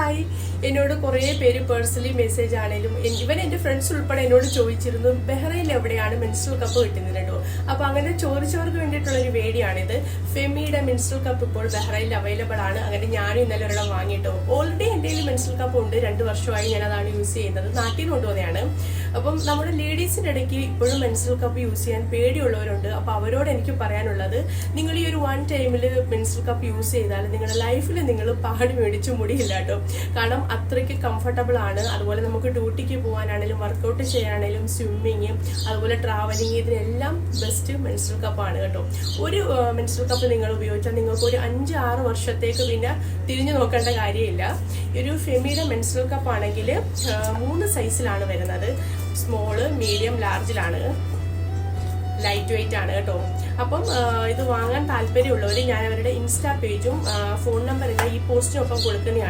Hi എന്നോട് കുറേ പേര് പേഴ്സണലി മെസ്സേജ് ആണെങ്കിലും ഇവൻ എൻ്റെ ഫ്രണ്ട്സ് ഉൾപ്പെടെ എന്നോട് ചോദിച്ചിരുന്നു ബഹ്റൈനിൽ എവിടെയാണ് മെൻസ്ട്രൽ കപ്പ് കിട്ടുന്നത് കേട്ടോ. അപ്പോൾ അങ്ങനെ ചോദിച്ചവർക്ക് വേണ്ടിയിട്ടുള്ള ഒരു വീഡിയോയാണിത്. ഫെമിയുടെ മെൻസ്ട്രൽ കപ്പ് ഇപ്പോൾ ബഹ്റൈനിൽ അവൈലബിൾ ആണ്. അങ്ങനെ ഞാനും ഇന്നലെ ഒരെണ്ണം വാങ്ങിയിട്ടോ. ഓൾറെഡി എൻ്റെ കയ്യിൽ മെൻസ്ട്രൽ കപ്പ് ഉണ്ട്, 2 വർഷമായി ഞാൻ അതാണ് യൂസ് ചെയ്യുന്നത്. നാട്ടിൽ നിന്ന് കൊണ്ടുപോകുന്നതാണ്. അപ്പം നമ്മുടെ ലേഡീസിൻ്റെ ഇടയ്ക്ക് ഇപ്പോഴും മെൻസ്ട്രൽ കപ്പ് യൂസ് ചെയ്യാൻ പേടിയുള്ളവരുണ്ട്. അപ്പോൾ അവരോട് എനിക്ക് പറയാനുള്ളത്, നിങ്ങൾ ഈ ഒരു 1 ടൈമിൽ മെൻസ്ട്രൽ കപ്പ് യൂസ് ചെയ്താൽ നിങ്ങളുടെ ലൈഫിൽ നിങ്ങൾ പാടി മേടിച്ചു മുടിയില്ല കേട്ടോ. കാരണം അത്രയ്ക്ക് കംഫർട്ടബിൾ ആണ്. അതുപോലെ നമുക്ക് ഡ്യൂട്ടിക്ക് പോകാനാണെങ്കിലും വർക്കൗട്ട് ചെയ്യാനാണെങ്കിലും സ്വിമ്മിങ് അതുപോലെ ട്രാവലിങ് ഇതിനെല്ലാം ബെസ്റ്റ് മെൻസ്ട്രൽ കപ്പാണ് കേട്ടോ. ഒരു മെൻസ്ട്രൽ കപ്പ് നിങ്ങൾ ഉപയോഗിച്ചാൽ നിങ്ങൾക്ക് ഒരു 5-6 വർഷത്തേക്ക് പിന്നെ തിരിഞ്ഞു നോക്കേണ്ട കാര്യമില്ല. ഒരു ഫെമിയുടെ മെൻസ്ട്രൽ കപ്പ് ആണെങ്കിൽ 3 സൈസിലാണ് വരുന്നത്. സ്മോള്, മീഡിയം, ലാർജിലാണ്. ലൈറ്റ് വെയിറ്റ് ആണ് കേട്ടോ. അപ്പം ഇത് വാങ്ങാൻ താല്പര്യമുള്ളവർ ഞാൻ അവരുടെ ഇൻസ്റ്റാ പേജും ഫോൺ നമ്പർ എല്ലാം ഈ പോസ്റ്റിനൊപ്പം കൊടുക്കുന്നതാണ്.